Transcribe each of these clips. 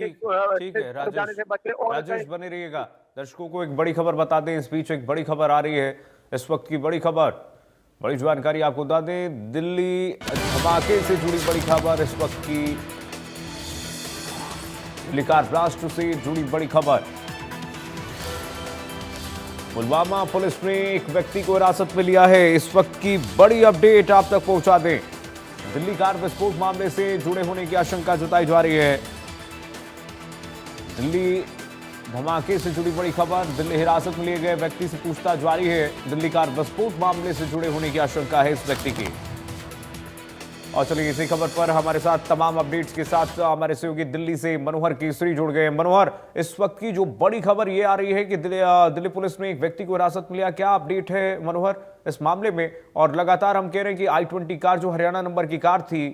ठीक ठीक है जाने राजेश। से बचे और राजेश बने रहिएगा। दर्शकों को एक बड़ी खबर बता दें, इस बीच एक बड़ी खबर आ रही है, इस वक्त की बड़ी खबर, बड़ी जानकारी आपको बता दें। दिल्ली धमाके से जुड़ी बड़ी खबर, इस वक्त की दिल्ली कार ब्लास्ट से जुड़ी बड़ी खबर। पुलवामा पुलिस ने एक व्यक्ति को हिरासत में लिया है, इस वक्त की बड़ी अपडेट आप तक पहुंचा दें। दिल्ली कार विस्फोट मामले से जुड़े होने की आशंका जताई जा रही है। दिल्ली धमाके से जुड़ी बड़ी खबर, दिल्ली हिरासत में लिए गए व्यक्ति से पूछताछ जारी है। दिल्ली कार विस्फोट मामले से जुड़े होने की आशंका है इस व्यक्ति की। और चलिए इसी खबर पर हमारे साथ तमाम अपडेट्स के साथ हमारे सहयोगी दिल्ली से मनोहर केसरी जुड़ गए। मनोहर, इस वक्त की जो बड़ी खबर ये आ रही है कि दिल्ली पुलिस ने एक व्यक्ति को हिरासत में लिया, क्या अपडेट है मनोहर इस मामले में? और लगातार हम कह रहे हैं कि i20 कार जो हरियाणा नंबर की कार थी,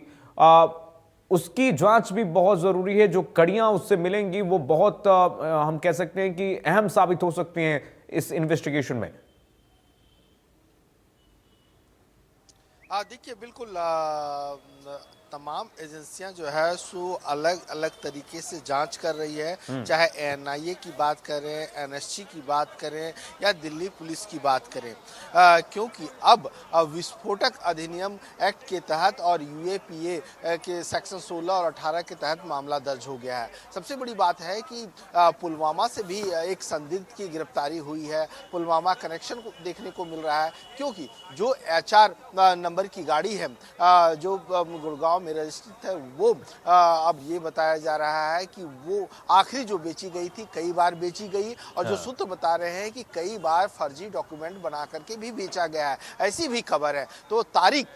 उसकी जांच भी बहुत जरूरी है। जो कड़ियां उससे मिलेंगी वो बहुत हम कह सकते हैं कि अहम साबित हो सकती हैं इस इन्वेस्टिगेशन में। देखिए बिल्कुल तमाम एजेंसियां जो है सो अलग अलग तरीके से जांच कर रही है, चाहे एनआईए की बात करें, एनएसजी की बात करें या दिल्ली पुलिस की बात करें, क्योंकि अब विस्फोटक अधिनियम एक्ट के तहत और यूएपीए के सेक्शन 16 और 18 के तहत मामला दर्ज हो गया है। सबसे बड़ी बात है कि पुलवामा से भी एक संदिग्ध की गिरफ्तारी हुई है। पुलवामा कनेक्शन को देखने को मिल रहा है, क्योंकि जो HR नंबर की गाड़ी है जो गुड़गांव में रजिस्ट्रेट है, वो अब ये बताया जा रहा है कि वो आखिरी जो बेची गई थी, कई बार बेची गई, और जो सूत्र बता रहे हैं कि कई बार फर्जी डॉक्यूमेंट बना करके भी बेचा गया है, ऐसी भी खबर है। तो तारिक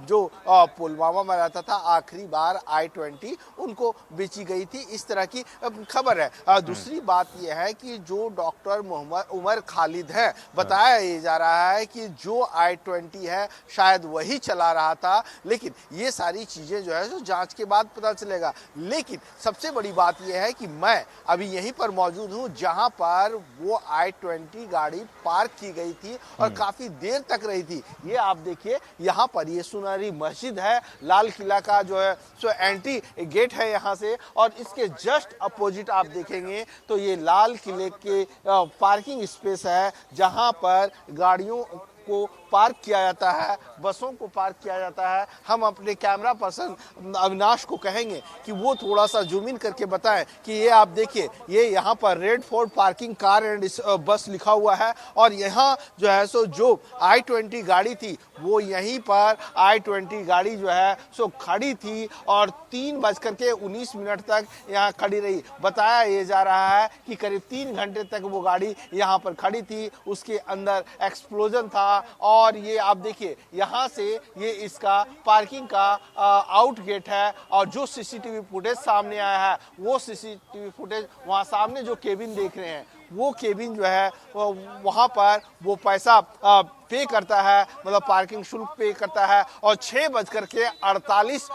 जो पुलवामा में रहता था, आखिरी बार i20 उनको बेची गई थी, इस तरह की खबर है। दूसरी बात यह है कि जो डॉक्टर मोहम्मद उमर खालिद है, बताया ये जा रहा है कि जो i20 है शायद वही चला रहा था, लेकिन ये सारी चीजें जो है जो जांच के बाद पता चलेगा। लेकिन सबसे बड़ी बात यह है कि मैं अभी यहीं पर मौजूद हूं जहां पर वो i20 गाड़ी पार्क की गई थी और काफी देर तक रही थी। ये आप देखिए, यहाँ पर ये सुनहरी मस्जिद है, लाल किला का जो है सो एंट्री गेट है यहाँ से, और इसके जस्ट अपोजिट आप देखेंगे तो ये लाल किले के पार्किंग स्पेस है, जहां पर गाड़ियों को पार्क किया जाता है, बसों को पार्क किया जाता है। हम अपने कैमरा पर्सन अविनाश को कहेंगे कि वो थोड़ा सा जूम इन करके बताएं कि ये आप देखिए, ये यहाँ पर red fort parking car and बस लिखा हुआ है, और यहाँ जो है सो जो i20 गाड़ी थी वो यहीं पर i20 गाड़ी जो है सो खड़ी थी और 3:19 तक यहाँ खड़ी रही। बताया ये जा रहा है कि करीब 3 घंटे तक वो गाड़ी यहाँ पर खड़ी थी, उसके अंदर एक्सप्लोजन था। और ये आप देखिए, यहाँ से ये इसका पार्किंग का आउट गेट है, और जो सीसीटीवी फुटेज सामने आया है वो सीसीटीवी फुटेज, वहाँ सामने जो केबिन देख रहे हैं वो केबिन जो है वहाँ पर वो पैसा पे करता है, मतलब पार्किंग शुल्क पे करता है, और 6:48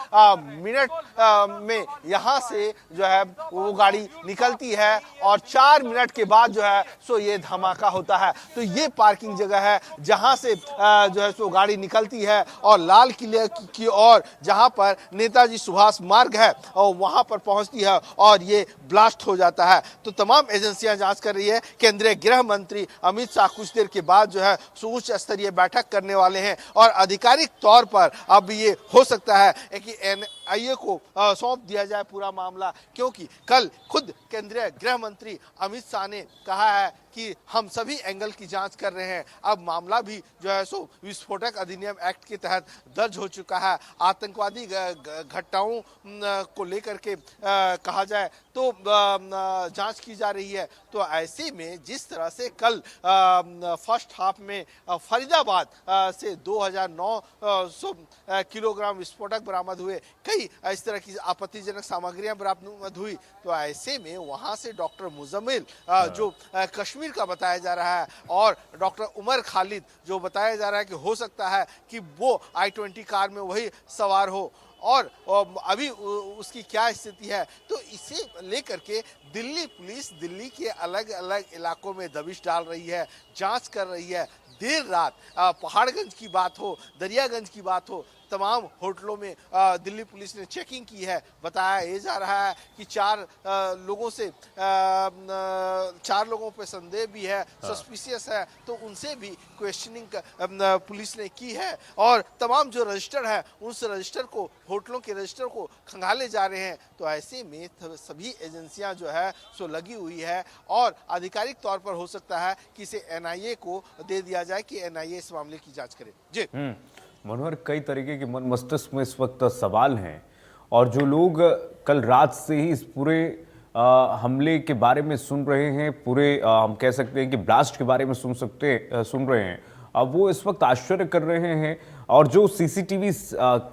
में यहाँ से जो है वो गाड़ी निकलती है, और 4 मिनट के बाद जो है सो ये धमाका होता है। तो ये पार्किंग जगह है जहाँ से जो है सो गाड़ी निकलती है और लाल किले की ओर जहाँ पर नेताजी सुभाष मार्ग है और वहाँ पर पहुँचती है और ये ब्लास्ट हो जाता है। तो तमाम एजेंसियां जांच कर रही है। केंद्रीय गृह मंत्री अमित शाह कुछ देर के बाद जो है उच्च स्तरीय बैठक करने वाले हैं, और आधिकारिक तौर पर अब ये हो सकता है कि एनआईए को सौंप दिया जाए पूरा मामला, क्योंकि कल खुद केंद्रीय गृह मंत्री अमित शाह ने कहा है कि हम सभी एंगल की जांच कर रहे हैं। अब मामला भी जो है सो विस्फोटक अधिनियम एक्ट के तहत दर्ज हो चुका है। आतंकवादी घटनाओं को लेकर के कहा जाए तो जांच की जा रही है। तो ऐसे में जिस तरह से कल फर्स्ट हाफ में फरीदाबाद से 2900 किलोग्राम विस्फोटक बरामद हुए, कई इस तरह की आपत्तिजनक सामग्रियां बरामद हुई, तो ऐसे में वहां से डॉक्टर मुजम्मिल जो कश्मीर का बताया जा रहा है, और डॉक्टर उमर खालिद जो बताया जा रहा है कि हो सकता है कि वो i20 कार में वही सवार हो, और अभी उसकी क्या स्थिति है, तो इसे लेकर के दिल्ली पुलिस दिल्ली के अलग अलग इलाकों में दबिश डाल रही है, जांच कर रही है। देर रात पहाड़गंज की बात हो, दरियागंज की बात हो, तमाम होटलों में दिल्ली पुलिस ने चेकिंग की है। बताया ये जा रहा है कि चार लोगों पे संदेह भी है, सस्पिशियस है, तो उनसे भी क्वेश्चनिंग पुलिस ने की है और तमाम जो रजिस्टर है उस रजिस्टर को, होटलों के रजिस्टर को खंगाले जा रहे हैं। तो ऐसे में सभी एजेंसियां जो है सो लगी हुई है और आधिकारिक तौर पर हो सकता है कि इसे एनआईए को दे दिया जाए कि एनआईए इस मामले की जांच करे। जी मनोहर, कई तरीके के मन मस्तिष्क में इस वक्त सवाल हैं और जो लोग कल रात से ही इस पूरे हमले के बारे में सुन रहे हैं, पूरे हम कह सकते हैं कि ब्लास्ट के बारे में सुन रहे हैं, अब वो इस वक्त आश्चर्य कर रहे हैं। और जो सीसीटीवी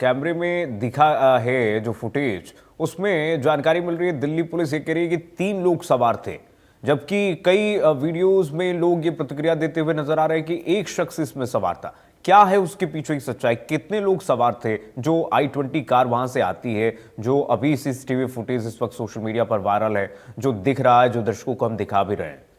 कैमरे में दिखा है जो फुटेज, उसमें जानकारी मिल रही है, दिल्ली पुलिस ये कह रही है कि 3 लोग सवार थे, जबकि कई वीडियोस में लोग ये प्रतिक्रिया देते हुए नजर आ रहे हैं कि एक शख्स इसमें सवार था। क्या है उसके पीछे की सच्चाई? कितने लोग सवार थे? जो I-20 कार वहां से आती है, जो अभी सीसीटीवी फुटेज इस वक्त सोशल मीडिया पर वायरल है, जो दिख रहा है, जो दर्शकों को हम दिखा भी रहे हैं।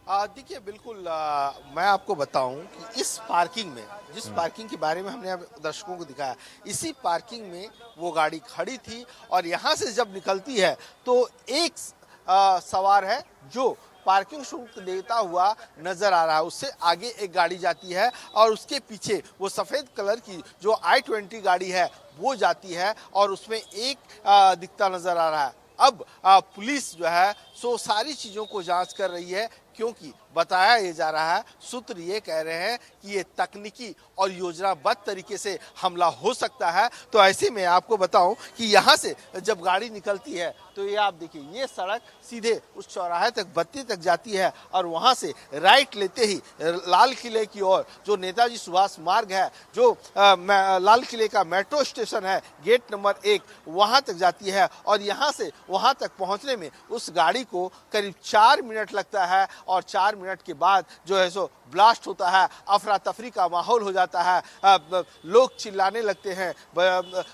देखिए बिल्कुल, मैं आपको बताऊं कि इस पार्किंग में, जिस पार्किंग के बारे में हमने अब दर्शकों को दिखाया, इसी पार्किंग में वो गाड़ी खड़ी थी और यहाँ से जब निकलती है तो एक सवार है जो पार्किंग शुल्क देता हुआ नजर आ रहा है। उससे आगे एक गाड़ी जाती है और उसके पीछे वो सफेद कलर की जो I-20 गाड़ी है वो जाती है और उसमें एक दिखता नजर आ रहा है। अब पुलिस जो है सो सारी चीजों को जांच कर रही है, क्योंकि बताया ये जा रहा है, सूत्र ये कह रहे हैं कि ये तकनीकी और योजनाबद्ध तरीके से हमला हो सकता है। तो ऐसे में आपको बताऊं कि यहाँ से जब गाड़ी निकलती है तो ये आप देखिए, ये सड़क सीधे उस चौराहे तक, बत्ती तक जाती है और वहाँ से राइट लेते ही लाल किले की ओर जो नेताजी सुभाष मार्ग है, जो लाल किले का मेट्रो स्टेशन है, गेट नंबर 1, वहाँ तक जाती है और यहाँ से वहाँ तक पहुँचने में उस गाड़ी को करीब 4 मिनट लगता है और 4 मिनट के बाद जो है सो ब्लास्ट होता है, अफरा तफरी का माहौल हो जाता है, लोग चिल्लाने लगते हैं।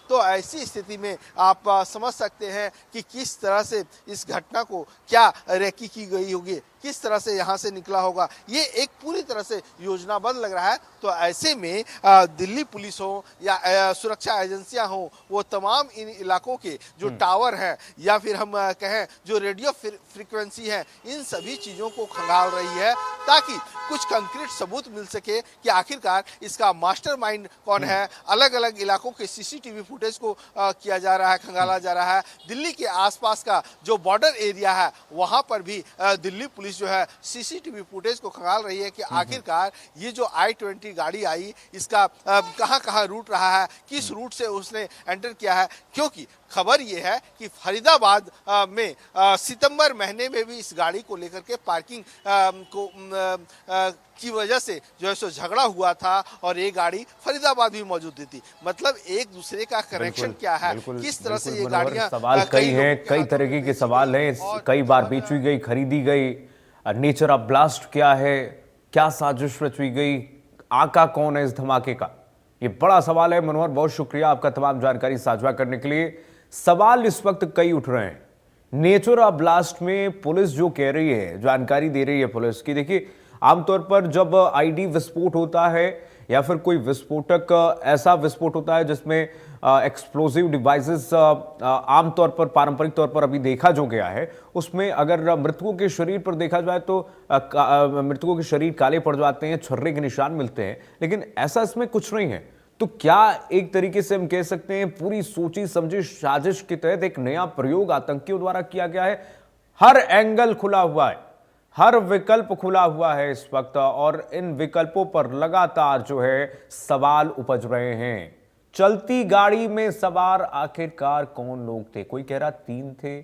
तो ऐसी स्थिति में आप समझ सकते हैं कि किस तरह से इस घटना को क्या रेकी की गई होगी, किस तरह से यहाँ से निकला होगा। ये एक पूरी तरह से योजनाबद्ध लग रहा है। तो ऐसे में दिल्ली पुलिस हो या सुरक्षा एजेंसियां हो, वो तमाम इन इलाकों के जो टावर हैं या फिर हम कहें जो रेडियो फ्रीक्वेंसी है, इन सभी चीज़ों को खंगाल रही है ताकि कुछ कंक्रीट सबूत मिल सके कि आखिरकार इसका मास्टरमाइंड कौन है। अलग अलग इलाकों के सीसीटीवी फुटेज को किया जा रहा है, खंगाला जा रहा है। दिल्ली के आसपास का जो बॉर्डर एरिया है वहाँ पर भी दिल्ली पुलिस जो है सीसीटीवी फुटेज को खंगाल रही है कि आखिरकार ये जो I-20 गाड़ी आई, इसका कहाँ रूट रहा है, किस रूट से उसने एंटर किया है। क्योंकि खबर ये है कि फरीदाबाद में सितंबर महीने में भी इस गाड़ी को लेकर के पार्किंग की वजह से जो है सो झगड़ा हुआ था और ये गाड़ी फरीदाबाद भी मौजूद थी। मतलब एक दूसरे का कनेक्शन क्या है, किस तरह से ये गाड़ियां, सवाल कई हैं, कई तरीके के सवाल हैं, कई बार बेची गई, खरीदी गई, नेचर ऑफ ब्लास्ट क्या है, क्या साजिश रची गई, आका कौन है इस धमाके का, ये बड़ा सवाल है। मनोहर, बहुत शुक्रिया आपका तमाम जानकारी साझा करने के लिए। सवाल इस वक्त कई उठ रहे हैं। नेचर ऑफ ब्लास्ट में पुलिस जो कह रही है, जानकारी दे रही है पुलिस की, देखिए आमतौर पर जब आईडी विस्फोट होता है या फिर कोई विस्फोटक ऐसा विस्फोट होता है जिसमें एक्सप्लोजिव डिवाइसेस आमतौर पर, पारंपरिक तौर पर अभी देखा जो गया है, उसमें अगर मृतकों के शरीर पर देखा जाए तो मृतकों के शरीर काले पड़ जाते हैं, छर्रे के निशान मिलते हैं, लेकिन ऐसा इसमें कुछ नहीं है। तो क्या एक तरीके से हम कह सकते हैं पूरी सोची समझी साजिश के तहत एक नया प्रयोग आतंकियों द्वारा किया गया है? हर एंगल खुला हुआ है, हर विकल्प खुला हुआ है इस वक्त और इन विकल्पों पर लगातार जो है सवाल उपज रहे हैं। चलती गाड़ी में सवार आखिरकार कौन लोग थे? कोई कह रहा 3 थे,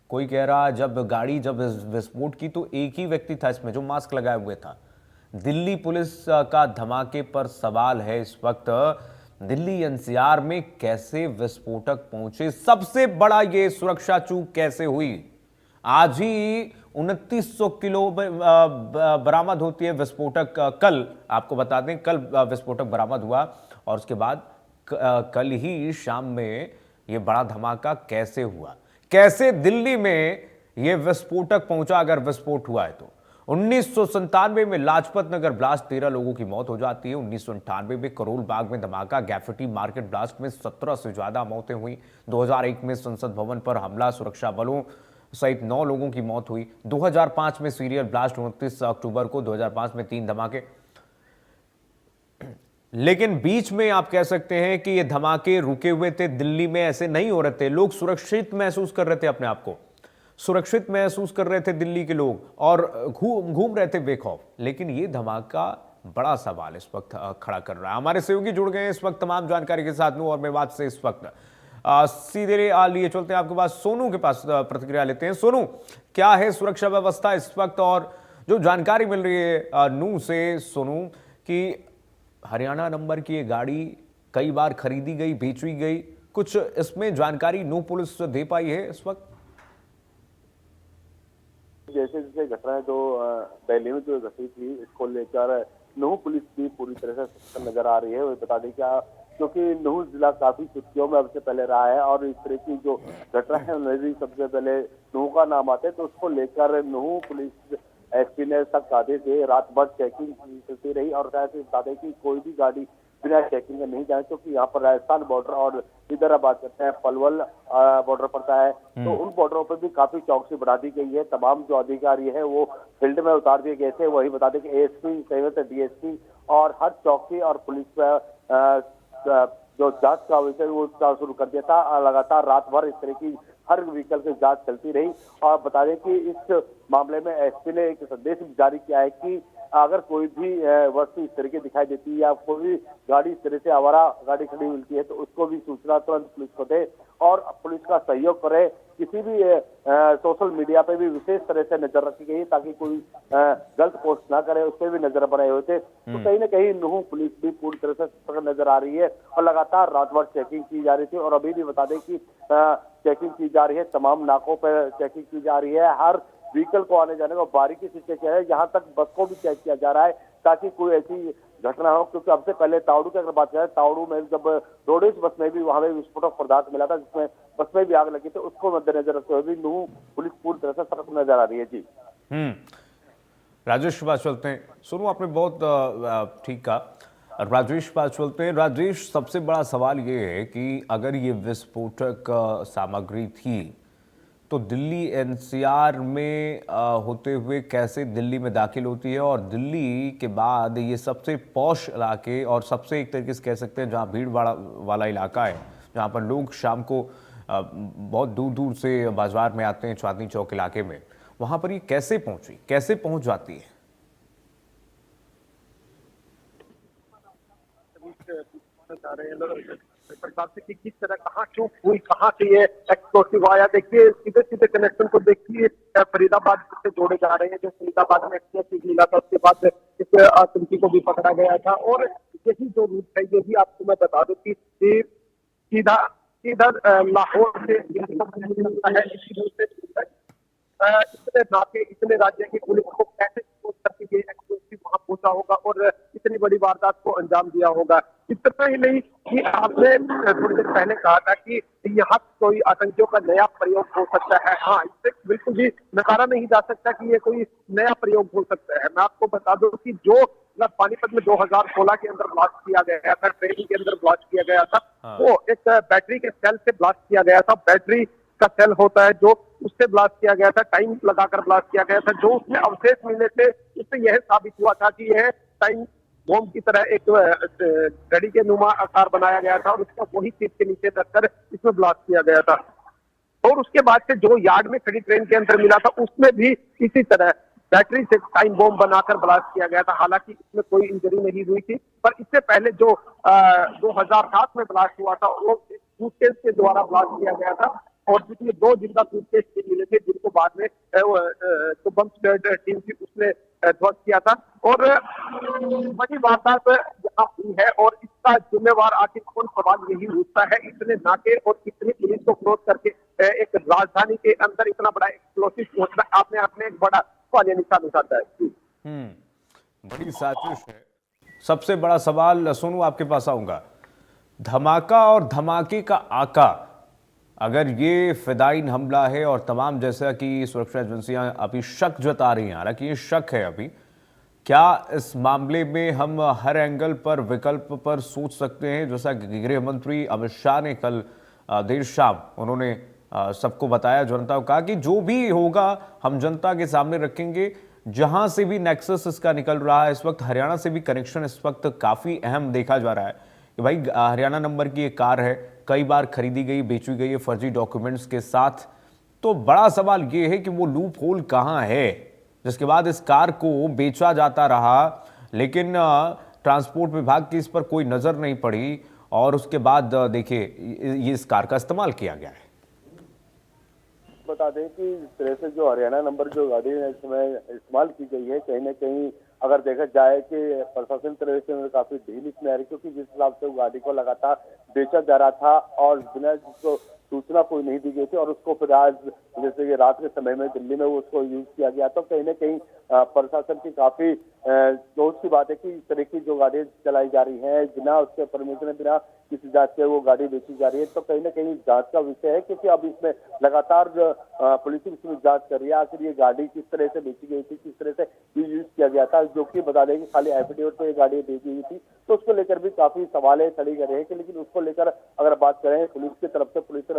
कोई कह रहा जब गाड़ी विस्फोट की तो एक ही व्यक्ति था इसमें जो मास्क लगाए हुए था। दिल्ली पुलिस का धमाके पर सवाल है इस वक्त। दिल्ली एनसीआर में कैसे विस्फोटक पहुंचे? सबसे बड़ा ये सुरक्षा चूक कैसे हुई? आज ही 2900 किलो बरामद होती है विस्फोटक। कल आपको बता दें, कल विस्फोटक बरामद हुआ और उसके बाद कल ही शाम में यह बड़ा धमाका कैसे हुआ? कैसे दिल्ली में यह विस्फोटक पहुंचा? अगर विस्फोट हुआ है तो 1997 में लाजपत नगर ब्लास्ट 13 लोगों की मौत हो जाती है। 1998 में करोल बाग में धमाका, गैफिटी मार्केट ब्लास्ट में 17 से ज्यादा मौतें हुई। 2001 में संसद भवन पर हमला, सुरक्षा बलों सहित 9 लोगों की मौत हुई। 2005 में सीरियल ब्लास्ट, 29 अक्टूबर को 2005 में 3 धमाके। लेकिन बीच में आप कह सकते हैं कि ये धमाके रुके हुए थे, दिल्ली में ऐसे नहीं हो रहे थे। लोग सुरक्षित महसूस कर रहे थे, अपने आप को सुरक्षित महसूस कर रहे थे दिल्ली के लोग, और घूम रहे थे बेखौफ। लेकिन ये धमाका बड़ा सवाल इस वक्त खड़ा कर रहा है। हमारे सहयोगी जुड़ गए हैं इस वक्त तमाम जानकारी के साथ, और मैं बात से इस वक्त सीधे लिए चलते हैं आपके पास, सोनू के पास प्रतिक्रिया लेते हैं। सोनू, क्या है सुरक्षा व्यवस्था इस वक्त, और जो जानकारी मिल रही है नू से सोनू कि हरियाणा नंबर की ये गाड़ी कई बार खरीदी गई, बेची गई, कुछ इसमें जानकारी नू पुलिस दे पाई है इस वक्त? जैसे जैसे घटनाएं जो दिल्ली में जो घटी थी, इसको लेकर नूह पुलिस भी पूरी तरह से सतर्क नजर आ रही है। और बता दें क्या, क्योंकि नूह जिला काफी सुर्खियों में अब से पहले रहा है, और इस तरह की जो घटना है उनमें भी सबसे पहले नूह का नाम आता है। तो उसको लेकर नूह पुलिस एसपी ने सख्त आदेश दिए, रात भर चेकिंग चलती रही। और ऐसे बता दें कि कोई भी गाड़ी बिना चेकिंग के नहीं जाए, क्योंकि यहाँ पर राजस्थान बॉर्डर और इधर अब बात करते हैं पलवल बॉर्डर पड़ता है, तो उन बॉर्डरों पर भी काफी चौकसी बढ़ा दी गई है। तमाम जो अधिकारी है वो फील्ड में उतार दिए गए थे। वही बता दें कि एएसपी सहित डीएसपी और हर चौकी और पुलिस पर जो जांच का विषय वो शुरू कर दिया था। लगातार रात भर इस तरह की हर व्हीकल की जांच चलती रही। और बता दें कि इस मामले में एसपी ने एक संदेश जारी किया है कि अगर कोई भी वस्तु इस तरह की दिखाई देती है या कोई भी गाड़ी इस तरह से आवारा गाड़ी खड़ी मिलती है, तो उसको भी सूचना तुरंत पुलिस को दे और पुलिस का सहयोग करे। किसी भी सोशल मीडिया पे भी विशेष तरह से नजर रखी गई ताकि कोई गलत पोस्ट ना करे, उस पर भी नजर बनाए हुए थे। तो कहीं ना कहीं नूह पुलिस भी पूरी तरह से सतर्क नजर आ रही है और लगातार रात भर चेकिंग की जा रही थी। और अभी भी बता दें कि चेकिंग की जा रही है, तमाम नाकों पर चेकिंग की जा रही है। हर व्हीकल को आने जाने को बारीकी से चेक किया है, यहाँ तक बस को भी चेक किया जा रहा है ताकि कोई ऐसी घटना हो। क्योंकि अब से पहले तावड़ू की अगर बात करें, तावड़ू में जब रोडेज बस में भी वहां में विस्फोटक पदार्थ मिला था, जिसमें बस में भी आग लगी थी, उसको मद्देनजर रखते हुए भी नूह पुलिस पूरी तरह से सतर्क नजर आ रही है। जी राजेश के पास चलते हैं। सुनो, आपने बहुत ठीक कहा। राजेश पास चलते हैं। राजेश, सबसे बड़ा सवाल ये है कि अगर ये विस्फोटक सामग्री थी तो दिल्ली एनसीआर में होते हुए कैसे दिल्ली में दाखिल होती है, और दिल्ली के बाद ये सबसे पॉश इलाके और सबसे एक तरीके से कह सकते हैं जहाँ भीड़ वाला इलाका है, जहाँ पर लोग शाम को बहुत दूर दूर से बाजार में आते हैं, चांदनी चौक इलाके में, वहाँ पर ये कैसे पहुंची, कैसे पहुंच जाती है? सरकार से कि किस तरह कहाँ क्यों हुई, कहाँ से ये एक्सप्लोसिव आया। देखिए सीधे सीधे कनेक्शन को देखिए, फरीदाबाद से जोड़े जा रहे हैं। जो फरीदाबाद में एक्सप्लोसिव मिला था, उसके बाद इस आतंकी को भी पकड़ा गया था। और यही जो रूट है, ये भी आपको मैं बता दूं कि सीधा सीधा लाहौर से इतने नाके, इतने राज्य की पुलिस को कैसे करके ये एक्सप्लोसिव वहां पहुंचा होगा और इतनी बड़ी वारदात को अंजाम दिया होगा। इतना ही नहीं कि आपने थोड़ी देर पहले कहा था कि यहाँ कोई आतंकियों का नया प्रयोग हो सकता है। हाँ, इससे बिल्कुल भी नकारा नहीं जा सकता कि ये कोई नया प्रयोग हो सकता है। मैं आपको बता दूं कि जो पानीपत में 2016 के अंदर ब्लास्ट किया गया था, ट्रेनिंग के अंदर ब्लास्ट किया गया था, वो एक बैटरी के सेल से ब्लास्ट किया गया था। बैटरी का सेल होता है जो, उससे ब्लास्ट किया गया था, टाइम लगाकर ब्लास्ट किया गया था। जो उसमें अवशेष मिले थे, उससे यह साबित हुआ था कि यह टाइम बॉम्ब की तरह एक घड़ी के नुमा आकार बनाया गया था और उसका वही सीट के नीचे रखकर इसमें ब्लास्ट किया गया था। और उसके बाद से जो यार्ड में खड़ी ट्रेन के अंदर मिला था, उसमें भी इसी तरह बैटरी से टाइम बॉम्ब बनाकर ब्लास्ट किया गया था। हालांकि इसमें कोई इंजरी नहीं हुई थी, पर इससे पहले जो 2007 में ब्लास्ट हुआ था, वो सूटकेस के द्वारा ब्लास्ट किया गया था। और जिसमें 2 जिंदा सूटकेस मिले थे, जिनको बाद में जो बम स्क्वाड टीम थी उसने ध्वस्त किया था। और बड़ी वारदात यहाँ हुई है और इसका जिम्मेवार आखिर कौन, सवाल यही उठता है। इतने नाके और इतनी पुलिस को क्रॉस करके एक राजधानी के अंदर इतना बड़ा एक्सप्लोसिव पहुंचना आपने अपने एक बड़ा सवालिया निशान उठाता है। बड़ी साजिश है। सबसे बड़ा सवाल, सोनू आपके पास आऊंगा, धमाका और धमाके का आका अगर ये फिदाइन हमला है और तमाम जैसा कि सुरक्षा एजेंसियां अभी शक जता रही हैं, हालांकि ये शक है अभी, क्या इस मामले में हम हर एंगल पर विकल्प पर सोच सकते हैं? जैसा कि गृह मंत्री अमित शाह ने कल देर शाम उन्होंने सबको बताया, जनता को कहा कि जो भी होगा हम जनता के सामने रखेंगे। जहां से भी नेक्सस इसका निकल रहा है इस वक्त, हरियाणा से भी कनेक्शन इस वक्त काफी अहम देखा जा रहा है कि भाई हरियाणा नंबर की एक कार है, कई बार खरीदी गई, बेची गई है फर्जी डॉक्यूमेंट्स के साथ। तो बड़ा सवाल यह है कि वो लूप होल कहां है जिसके बाद इस कार को बेचा जाता रहा, लेकिन ट्रांसपोर्ट विभाग की इस पर कोई नजर नहीं पड़ी और उसके बाद देखिए ये इस कार का इस्तेमाल किया गया है। बता दें कि इस तरह से जो हरियाणा नंबर जो गाड़ी इस समय इस्तेमाल की गई है, कहीं ना कहीं अगर देखा जाए कि प्रशासन तरह से काफी ढील इसमें आ रही, क्योंकि जिस हिसाब से वो गाड़ी को लगातार बेचा जा रहा था और बिना जिसको सूचना कोई नहीं दी गई थी और उसको फिर आज जैसे कि रात के समय में दिल्ली में वो उसको यूज किया गया, तो कहीं ना कहीं प्रशासन की काफी सोच की बात है कि इस तरह की जो गाड़ी चलाई जा रही है बिना उसके परमिशन, बिना किसी जांच के वो गाड़ी बेची जा रही है, तो कहीं ना कहीं जांच का विषय है। क्योंकि अब इसमें लगातार पुलिस इसमें जांच कर रही है आखिर ये गाड़ी किस तरह से बेची गई थी, किस तरह से यूज किया गया था, जो कि बता दें कि खाली एफिडेविट पे ये गाड़ी बेची गई थी। तो उसको लेकर भी काफी सवाल खड़ी कर रहे हैं कि लेकिन उसको लेकर अगर बात करें पुलिस की तरफ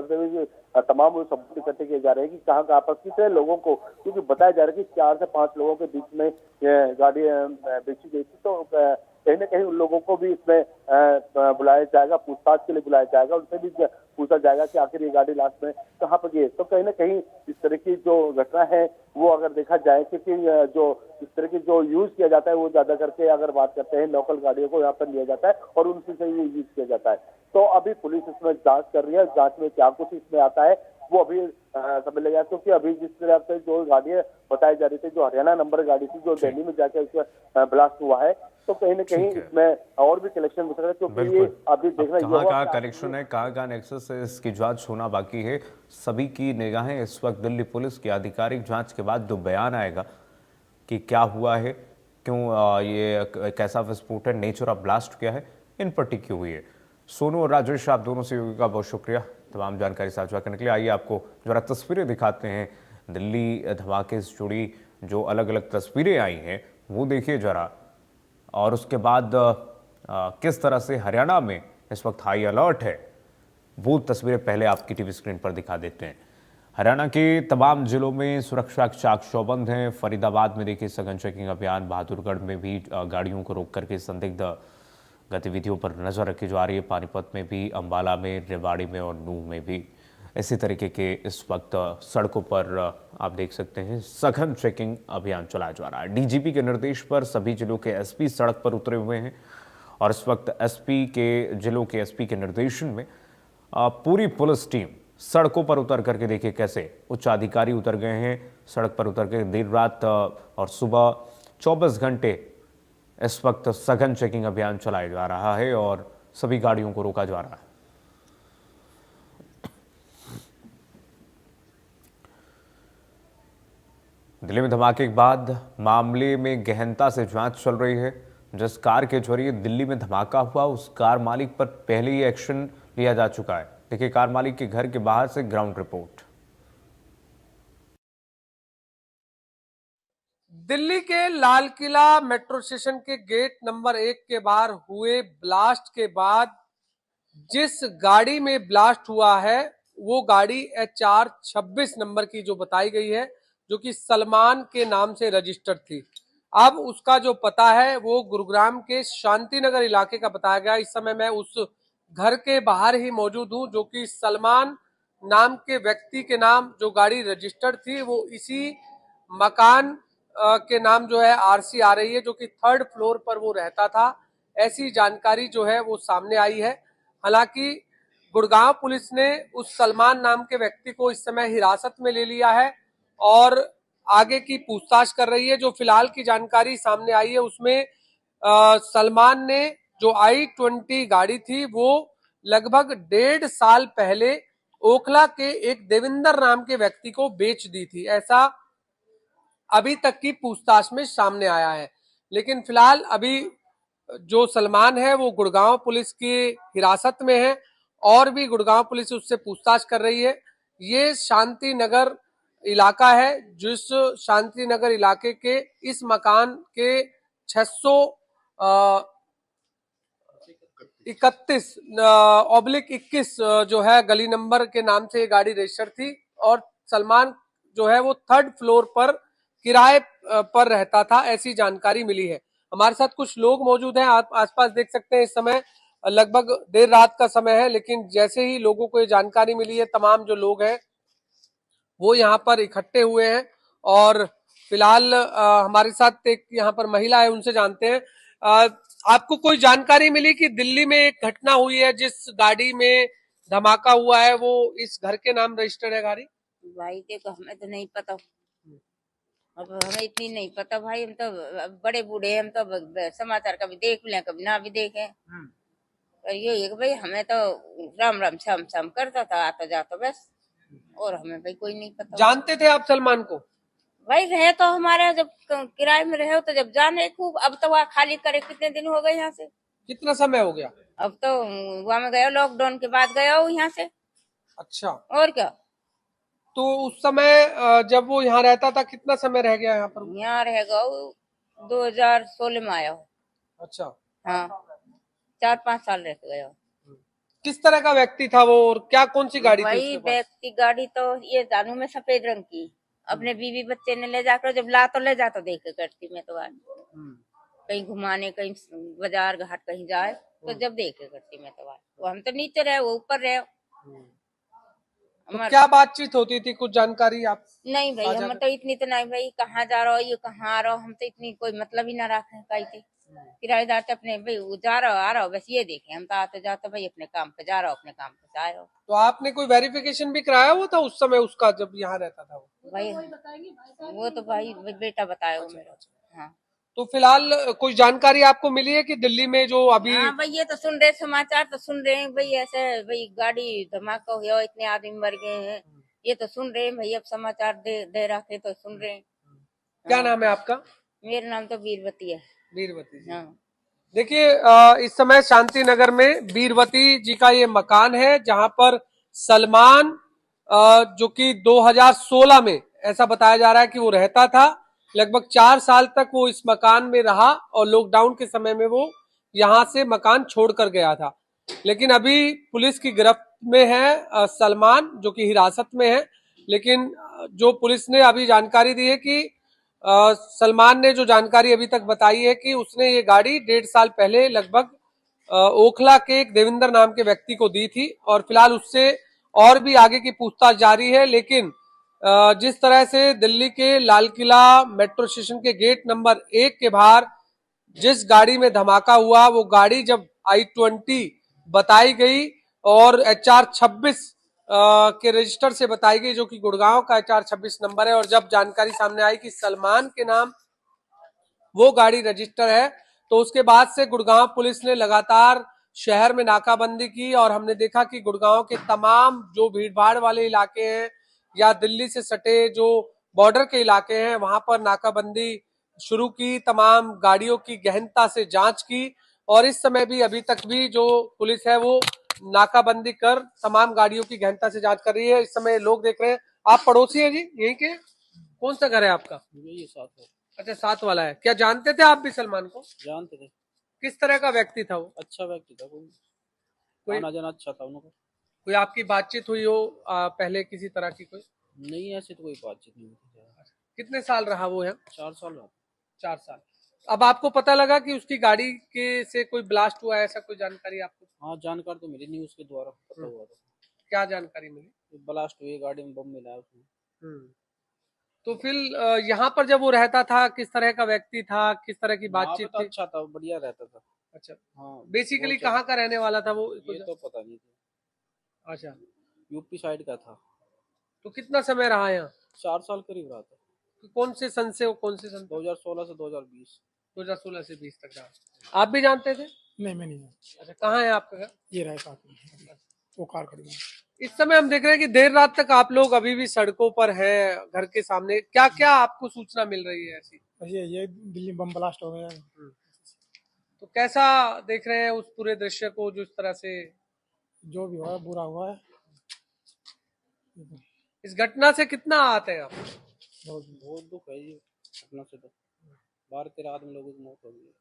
से भी तमाम वो सबूत इकट्ठे किए जा रहे हैं कि कहाँ कहाँ पर कितने लोगों को, क्योंकि बताया जा रहा है कि 4 से 5 लोगों के बीच में गाड़ी बेची गई थी। तो कहीं ना कहीं उन लोगों को भी इसमें बुलाया जाएगा, पूछताछ के लिए बुलाया जाएगा, उनसे भी पूछा जाएगा कि आखिर ये गाड़ी लास्ट में कहाँ पर गई। तो कहीं ना कहीं इस तरह की जो घटना है वो अगर देखा जाए, क्योंकि जो इस तरह की जो यूज किया जाता है वो ज्यादा करके अगर बात करते हैं लोकल गाड़ियों को यहाँ पर लिया जाता है और उनसे से ये यूज किया जाता है। तो अभी पुलिस इसमें जांच कर रही है, जांच में क्या कुछ इसमें आता है वो अभी समझ लेगा। क्योंकि अभी जिस तरह से जो गाड़ियां बताई जा रही थी, जो हरियाणा नंबर गाड़ी थी जो दिल्ली में जाकर उसमें ब्लास्ट हुआ है, तो कहीं ना कहीं इसमें और भी कलेक्शन हो सकता है, क्योंकि ये अभी देखना कहाँ कनेक्शन है, कहाँ नेक्सस है, इसकी जांच होना बाकी है। सभी की निगाहें इस वक्त दिल्ली पुलिस की आधिकारिक जांच के बाद जो बयान आएगा कि क्या हुआ है, क्यों ये कैसा विस्फोट है, नेचर ऑफ ब्लास्ट क्या है, इन पर टिकी हुई है। सोनू और राजेश, आप दोनों सहयोगी का बहुत शुक्रिया तमाम जानकारी साझा करने के लिए। आइए आपको जरा तस्वीरें दिखाते हैं दिल्ली धमाके से जुड़ी, जो अलग अलग तस्वीरें आई हैं वो देखिए जरा, और उसके बाद किस तरह से हरियाणा में इस वक्त हाई अलर्ट है वो तस्वीरें पहले आपकी टीवी स्क्रीन पर दिखा देते हैं। हरियाणा के तमाम जिलों में सुरक्षा के चाक चौबंद हैं। फरीदाबाद में देखिए सघन चेकिंग अभियान, बहादुरगढ़ में भी गाड़ियों को रोक करके संदिग्ध गतिविधियों पर नजर रखी जा रही है। पानीपत में भी, अंबाला में, रेवाड़ी में और नूंह में भी इसी तरीके के इस वक्त सड़कों पर आप देख सकते हैं सघन चेकिंग अभियान चलाया जा रहा है। डीजीपी के निर्देश पर सभी जिलों के एसपी सड़क पर उतरे हुए हैं और इस वक्त जिलों के एसपी के निर्देशन में पूरी पुलिस टीम सड़कों पर उतर करके देखिए कैसे उच्च अधिकारी उतर गए हैं सड़क पर उतर के। देर रात और सुबह 24 घंटे इस वक्त सघन चेकिंग अभियान चलाया जा रहा है और सभी गाड़ियों को रोका जा रहा है। दिल्ली में धमाके के बाद मामले में गहनता से जांच चल रही है। जिस कार के जरिए दिल्ली में धमाका हुआ उस कार मालिक पर पहले ही एक्शन लिया जा चुका है। देखिए कार मालिक के घर के बाहर से ग्राउंड रिपोर्ट। दिल्ली के लाल किला मेट्रो स्टेशन के गेट नंबर 1 के बाहर हुए ब्लास्ट के बाद जिस गाड़ी में ब्लास्ट हुआ है वो गाड़ी HR 26 नंबर की जो बताई गई है, जो कि सलमान के नाम से रजिस्टर्ड थी। अब उसका जो पता है वो गुरुग्राम के शांति नगर इलाके का बताया गया। इस समय मैं उस घर के बाहर ही मौजूद हूं, जो कि सलमान नाम के व्यक्ति के नाम जो गाड़ी रजिस्टर्ड थी वो इसी मकान के नाम जो है RC आ रही है, जो कि 3rd फ्लोर पर वो रहता था। ऐसी जानकारी जो है वो सामने आई है। हालांकि गुड़गांव पुलिस ने उस सलमान नाम के व्यक्ति को इस समय हिरासत में ले लिया है और आगे की पूछताछ कर रही है। जो फिलहाल की जानकारी सामने आई है उसमें सलमान ने जो I-20 गाड़ी थी वो लगभग 1.5 साल पहले ओखला के एक देविंदर नाम के व्यक्ति को बेच दी थी, ऐसा अभी तक की पूछताछ में सामने आया है। लेकिन फिलहाल अभी जो सलमान है वो गुड़गांव पुलिस की हिरासत में है और भी गुड़गांव पुलिस उससे पूछताछ कर रही है। ये शांति नगर इलाका है, जिस शांति नगर इलाके के इस मकान के 631/21 जो है गली नंबर के नाम से ये गाड़ी रजिस्टर थी और सलमान जो है वो 3rd फ्लोर पर किराए पर रहता था, ऐसी जानकारी मिली है। हमारे साथ कुछ लोग मौजूद हैं, आप आसपास देख सकते हैं। इस समय लगभग देर रात का समय है, लेकिन जैसे ही लोगों को ये जानकारी मिली है, तमाम जो लोग हैं वो यहाँ पर इकट्ठे हुए हैं। और फिलहाल हमारे साथ एक यहाँ पर महिला है, उनसे जानते हैं। आपको कोई जानकारी मिली कि दिल्ली में एक घटना हुई है, जिस गाड़ी में धमाका हुआ है वो इस घर के नाम रजिस्टर्ड है गाड़ी? भाई देखो हमें तो नहीं पता, अब हमें इतनी नहीं पता भाई। हम तो बड़े बूढ़े हैं, हम तो समाचार कभी देख लें कभी ना भी देखें। और ये है कि भाई हमें तो राम राम श्याम श्याम करता था आता जाता बस, और हमें भाई कोई नहीं पता। जानते थे आप सलमान को? भाई रहे तो हमारे जब किराए में रहे तो जब जाने खूब, अब तो वहाँ खाली करे कितने दिन हो गए यहाँ से। कितना समय हो गया? अब तो वहाँ में गया, लॉकडाउन के बाद गया हूँ यहाँ से। अच्छा, और क्या। तो उस समय जब वो यहाँ रहता था कितना समय रह गया यहाँ पर? यहाँ रह गया 2016 में आया हूँ। अच्छा, हाँ 4-5 साल रह गया। किस तरह का व्यक्ति था वो और क्या कौन सी गाड़ी थी वही उसके पास? व्यक्ति गाड़ी तो ये जानू में सफेद रंग की, अपने बीवी बच्चे ने ले जाकर जब ला तो ले जाता देखे करती मैं तो गाड़ी, कहीं घुमाने कहीं बाजार घाट कहीं जाए तो जब देखे करती मैं तो गाड़ी। वो हम तो नीचे रहे वो ऊपर रहे। तो क्या बातचीत होती थी, कुछ जानकारी आप? नहीं भाई हम तो इतनी तो नहीं भाई, कहाँ जा रहा हो ये कहाँ आ रहा हो, हम तो इतनी कोई मतलब ही ना रखे कहीं थे। किराएदार तो अपने भाई वो जा रहा हो आ रहा हो बस ये देखे, हम तो आते जाते भाई अपने काम पे जा रहा हो अपने काम पे जा रहा हो। तो आपने कोई वेरिफिकेशन भी कराया हुआ था उस समय उसका, जब यहाँ रहता था वो? भाई वो तो भाई बेटा बताया वो मेरा। हाँ तो फिलहाल कोई जानकारी आपको मिली है कि दिल्ली में जो अभी? हाँ भाई ये तो सुन रहे समाचार तो सुन रहे हैं भाई, ऐसे भाई गाड़ी धमाका हुआ इतने आदमी मर गए हैं, ये तो सुन रहे हैं भाई। अब समाचार दे रखे तो सुन रहे हैं। क्या नाम है आपका? मेरा नाम तो वीरवती है। वीरवती जी। हाँ देखिए इस समय शांति नगर में वीरवती जी का ये मकान है, जहां पर सलमान जो कि 2016 में ऐसा बताया जा रहा है कि वो रहता था। लगभग 4 साल तक वो इस मकान में रहा और लॉकडाउन के समय में वो यहाँ से मकान छोड़कर गया था। लेकिन अभी पुलिस की गिरफ्त में है सलमान, जो कि हिरासत में है। लेकिन जो पुलिस ने अभी जानकारी दी है कि सलमान ने जो जानकारी अभी तक बताई है कि उसने ये गाड़ी 1.5 साल पहले लगभग ओखला के एक देविंदर नाम के व्यक्ति को दी थी और फिलहाल उससे और भी आगे की पूछताछ जारी है। लेकिन जिस तरह से दिल्ली के लाल किला मेट्रो स्टेशन के गेट नंबर 1 के बाहर जिस गाड़ी में धमाका हुआ, वो गाड़ी जब I-20 बताई गई और HR-26 के रजिस्टर से बताई गई, जो कि गुड़गांव का HR-26 नंबर है, और जब जानकारी सामने आई कि सलमान के नाम वो गाड़ी रजिस्टर है, तो उसके बाद से गुड़गांव पुलिस ने लगातार शहर में नाकाबंदी की और हमने देखा कि गुड़गांव के तमाम जो भीड़भाड़ वाले इलाके हैं या दिल्ली से सटे जो बॉर्डर के इलाके हैं, वहां पर नाकाबंदी शुरू की, तमाम गाड़ियों की गहनता से जांच की और इस समय भी अभी तक भी जो पुलिस है वो नाकाबंदी कर तमाम गाड़ियों की गहनता से जांच कर रही है। इस समय लोग देख रहे हैं। आप पड़ोसी हैं जी यहीं के? कौन सा घर है आपका? ये साथ है। अच्छा, साथ वाला है। क्या जानते थे आप भी सलमान को? जानते थे। किस तरह का व्यक्ति था वो? अच्छा व्यक्ति था, कोई आना जाना अच्छा था उनका। कोई आपकी बातचीत हुई हो पहले किसी तरह की? कोई नहीं, ऐसे तो कोई बातचीत नहीं होती। कितने साल रहा वो है? 4 साल रहा। 4 साल। अब आपको पता लगा कि उसकी गाड़ी के से कोई ब्लास्ट हुआ है, ऐसा कोई जानकारी आपको? हाँ जानकारी तो मिली, न्यूज के द्वारा पता हुआ था। क्या जानकारी मिली? ब्लास्ट हुई, गाड़ी में बम मिला उसमें। तो फिर यहाँ पर जब वो रहता था किस तरह का व्यक्ति था, किस तरह की बातचीत थी? अच्छा था, बढ़िया रहता था। अच्छा, हाँ बेसिकली कहाँ का रहने वाला था वो? ये तो पता नहीं था। अच्छा, यूपी साइड का था। तो कितना समय रहा यहाँ? 4 साल करीब रहा था। कौन से सन से कौन से सन? 2016 से 2020। 2016 से 20 तक रहा। आप भी जानते थे? नहीं मैं नहीं जानता। अच्छा, कहाँ है आपका घर? ये रहा साथ में वो कार खड़ी है। इस समय हम देख रहे हैं कि देर रात तक आप लोग अभी भी सड़कों पर हैं, घर के सामने। क्या क्या आपको सूचना मिल रही है ऐसी? ये दिल्ली बम ब्लास्ट हो गया। तो कैसा देख रहे हैं उस पूरे दृश्य को, जो इस तरह से? जो भी हुआ है बुरा हुआ है। इस घटना से कितना आहत है आप? बहुत दुख है ये घटना से, तो 12-13 आदमी लोगों की मौत हो गई है।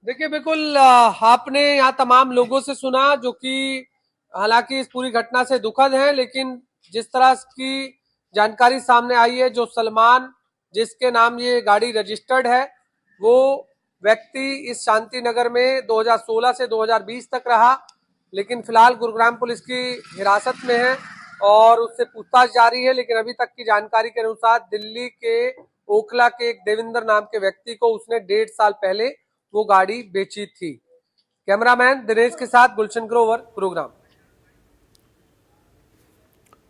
देखिए बिल्कुल आपने यहाँ तमाम लोगों से सुना जो कि हालांकि इस पूरी घटना से दुखद है, लेकिन जिस तरह की जानकारी सामने आई है, जो सलमान जिसके नाम ये गाड़ी रजिस्टर्ड है, वो व्यक्ति इस शांति नगर में 2016 से 2020 तक रहा, लेकिन फिलहाल गुरुग्राम पुलिस की हिरासत में है और उससे पूछताछ जारी है। लेकिन अभी तक की जानकारी के अनुसार दिल्ली के ओखला के एक देविंदर नाम के व्यक्ति को उसने 1.5 साल पहले वो गाड़ी बेची थी। कैमरामैन दिनेश के साथ गुलशन ग्रोवर, गुरुग्राम।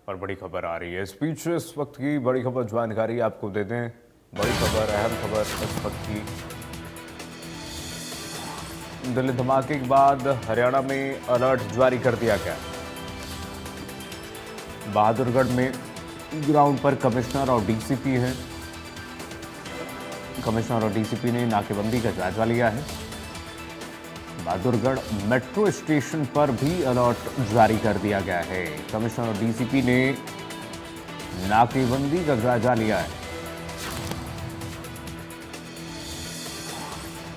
और बड़ी खबर आ रही है इस बीच, इस वक्त की बड़ी खबर जानकारी आपको दे दें। बड़ी खबर, अहम खबर इस वक्त की। दिल्ली धमाके के बाद हरियाणा में अलर्ट जारी कर दिया गया। बहादुरगढ़ में ग्राउंड पर कमिश्नर और डीसीपी हैं। कमिश्नर और डीसीपी ने नाकेबंदी का जायजा लिया है। बहादुरगढ़ मेट्रो स्टेशन पर भी अलर्ट जारी कर दिया गया है। कमिश्नर और डीसीपी ने नाकेबंदी का जायजा लिया है।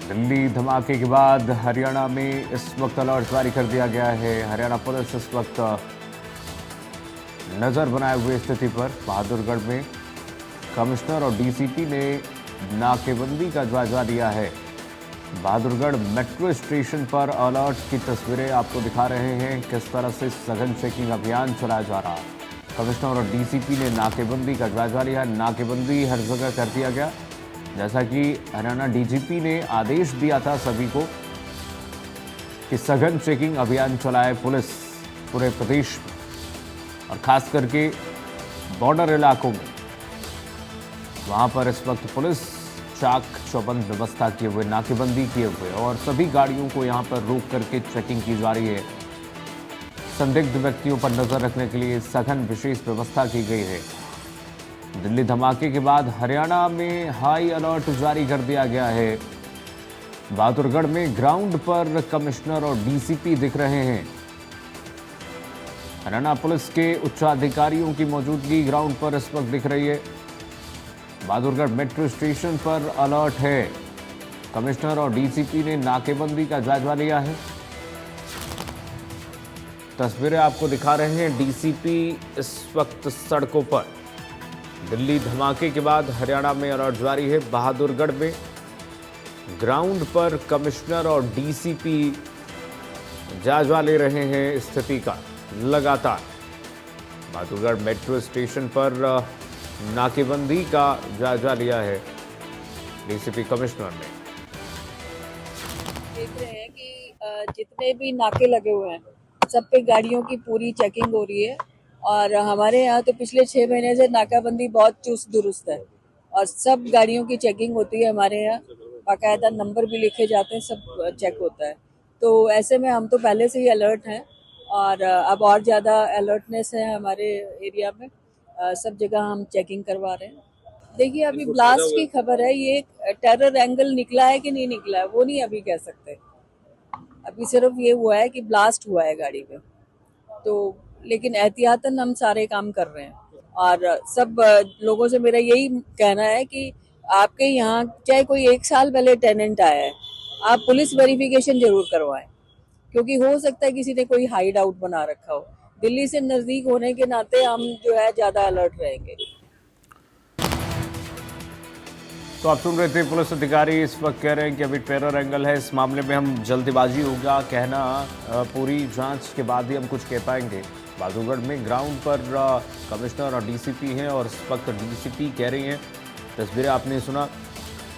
दिल्ली धमाके के बाद हरियाणा में इस वक्त अलर्ट जारी कर दिया गया है। हरियाणा पुलिस इस वक्त नजर बनाए हुए स्थिति पर। बहादुरगढ़ में कमिश्नर और डीसीपी ने नाकेबंदी का जायजा लिया है। बहादुरगढ़ मेट्रो स्टेशन पर अलर्ट की तस्वीरें आपको दिखा रहे हैं, किस तरह से सघन चेकिंग अभियान चलाया जा रहा है। कमिश्नर और डीसीपी ने नाकेबंदी का जायजा लिया। नाकेबंदी हर जगह कर दिया गया, जैसा कि हरियाणा डीजीपी ने आदेश दिया था सभी को कि सघन चेकिंग अभियान चलाए पुलिस पूरे प्रदेश में, और खास करके बॉर्डर इलाकों में। वहां पर इस वक्त पुलिस चाक चौबंद व्यवस्था किए हुए, नाकेबंदी किए हुए, और सभी गाड़ियों को यहां पर रोक करके चेकिंग की जा रही है। संदिग्ध व्यक्तियों पर नजर रखने के लिए सघन विशेष व्यवस्था की गई है। दिल्ली धमाके के बाद हरियाणा में हाई अलर्ट जारी कर दिया गया है। बहादुरगढ़ में ग्राउंड पर कमिश्नर और डीसीपी दिख रहे हैं। हरियाणा पुलिस के उच्चाधिकारियों की मौजूदगी ग्राउंड पर इस वक्त दिख रही है। बहादुरगढ़ मेट्रो स्टेशन पर अलर्ट है। कमिश्नर और डीसीपी ने नाकेबंदी का जायजा लिया है। तस्वीरें आपको दिखा रहे हैं। डीसीपी इस वक्त सड़कों पर। दिल्ली धमाके के बाद हरियाणा में अलर्ट जारी है। बहादुरगढ़ में ग्राउंड पर कमिश्नर और डीसीपी जायजा ले रहे हैं स्थिति का लगातार। बहादुरगढ़ मेट्रो स्टेशन पर नाकेबंदी का जायजा लिया है डीसीपी कमिश्नर ने। देख रहे हैं कि जितने भी नाके लगे हुए हैं सब पे गाड़ियों की पूरी चेकिंग हो रही है, और हमारे यहाँ तो पिछले 6 महीने से नाकाबंदी बहुत चुस्त दुरुस्त है, और सब गाड़ियों की चेकिंग होती है। हमारे यहाँ बाकायदा नंबर भी लिखे जाते हैं, सब चेक होता है। तो ऐसे में हम तो पहले से ही अलर्ट हैं, और अब और ज़्यादा अलर्टनेस है हमारे एरिया में। सब जगह हम चेकिंग करवा रहे हैं। देखिए अभी ब्लास्ट की खबर है, ये टेरर एंगल निकला है कि नहीं निकला है वो नहीं अभी कह सकते। अभी सिर्फ ये हुआ है कि ब्लास्ट हुआ है गाड़ी में, तो लेकिन एहतियातन हम सारे काम कर रहे हैं। और सब लोगों से मेरा यही कहना है कि आपके यहाँ चाहे कोई 1 साल पहले टेनेंट आया है, आप पुलिस वेरिफिकेशन जरूर करवाएं, क्योंकि हो सकता है किसी ने कोई हाइड आउट बना रखा हो। दिल्ली से नजदीक होने के नाते हम जो है ज्यादा अलर्ट रहेंगे। तो आप सुन रहे थे पुलिस अधिकारी इस वक्त कह रहे हैं कि अभी टेरर एंगल है, इस मामले में हम जल्दबाजी होगा कहना, पूरी जांच के बाद ही हम कुछ कह पाएंगे। बहादुरगढ़ में ग्राउंड पर कमिश्नर और डीसीपी हैं, और इस वक्त डीसीपी कह रही हैं, तस्वीरें आपने सुना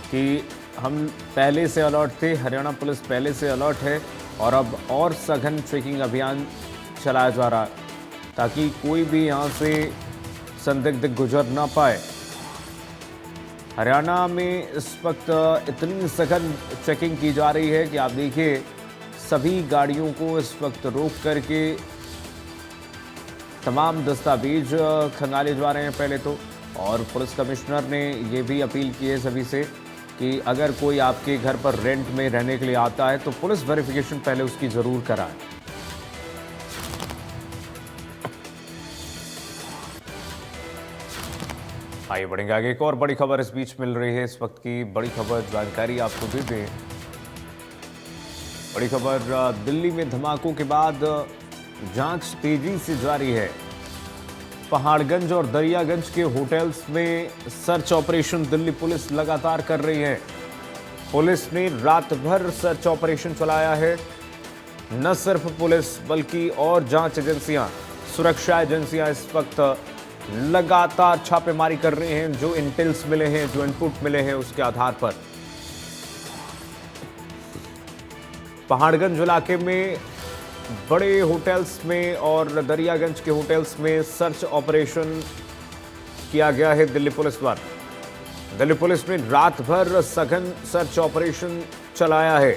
कि हम पहले से अलर्ट थे, हरियाणा पुलिस पहले से अलर्ट है, और अब और सघन चेकिंग अभियान चलाया जा रहा है ताकि कोई भी यहाँ से संदिग्ध गुजर ना पाए। हरियाणा में इस वक्त इतनी सघन चेकिंग की जा रही है कि आप देखिए सभी गाड़ियों को इस वक्त रोक करके तमाम दस्तावेज खंगाले जा रहे हैं पहले तो। और पुलिस कमिश्नर ने ये भी अपील की है सभी से कि अगर कोई आपके घर पर रेंट में रहने के लिए आता है तो पुलिस वेरिफिकेशन पहले उसकी ज़रूर कराए। आइए बढ़ेंगे आगे। एक और बड़ी खबर इस बीच मिल रही है। इस वक्त की बड़ी खबर जानकारी आपको दे दें। बड़ी खबर, दिल्ली में धमाकों के बाद जांच तेजी से जारी है। पहाड़गंज और दरियागंज के होटल्स में सर्च ऑपरेशन दिल्ली पुलिस लगातार कर रही है। पुलिस ने रात भर सर्च ऑपरेशन चलाया है। न सिर्फ पुलिस बल्कि और जांच एजेंसियां, सुरक्षा एजेंसियां इस वक्त लगातार छापेमारी कर रहे हैं। जो इंटेल्स मिले हैं, जो इनपुट मिले हैं, उसके आधार पर पहाड़गंज इलाके में बड़े होटल्स में और दरियागंज के होटल्स में सर्च ऑपरेशन किया गया है दिल्ली पुलिस द्वारा। दिल्ली पुलिस ने रात भर सघन सर्च ऑपरेशन चलाया है।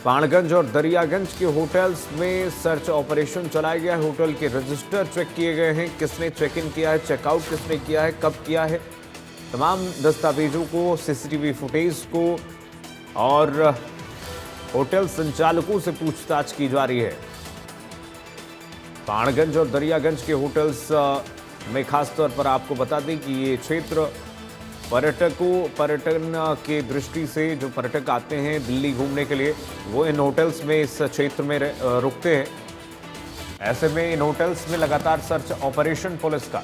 पहाड़गंज और दरियागंज के होटल्स में सर्च ऑपरेशन चलाया गया है। होटल के रजिस्टर चेक किए गए हैं। किसने चेक इन किया है, चेकआउट किसने किया है, कब किया है, तमाम दस्तावेजों को, सीसीटीवी फुटेज को और होटल संचालकों से पूछताछ की जा रही है। पहाड़गंज और दरियागंज के होटल्स में खासतौर पर आपको बता दें कि ये क्षेत्र पर्यटन के दृष्टि से जो पर्यटक आते हैं दिल्ली घूमने के लिए, वो इन होटल्स में, इस क्षेत्र में रुकते हैं। ऐसे में इन होटल्स में लगातार सर्च ऑपरेशन पुलिस का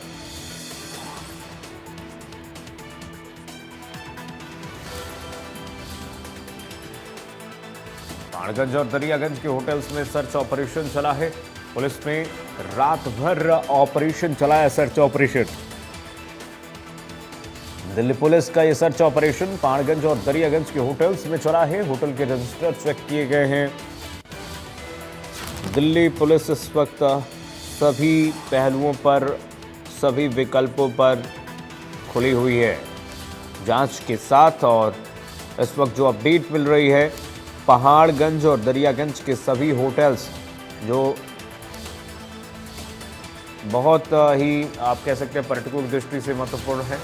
पहाड़गंज और दरियागंज के होटल्स में सर्च ऑपरेशन चला है। पुलिस ने रात भर ऑपरेशन चलाया, सर्च ऑपरेशन। दिल्ली पुलिस का यह सर्च ऑपरेशन पहाड़गंज और दरियागंज के होटल्स में चला है। होटल के रजिस्टर चेक किए गए हैं। दिल्ली पुलिस इस वक्त सभी पहलुओं पर, सभी विकल्पों पर खुली हुई है जांच के साथ। और इस वक्त जो अपडेट मिल रही है, पहाड़गंज और दरियागंज के सभी होटल्स जो बहुत ही आप कह सकते हैं पर्यटकों की दृष्टि से महत्वपूर्ण है,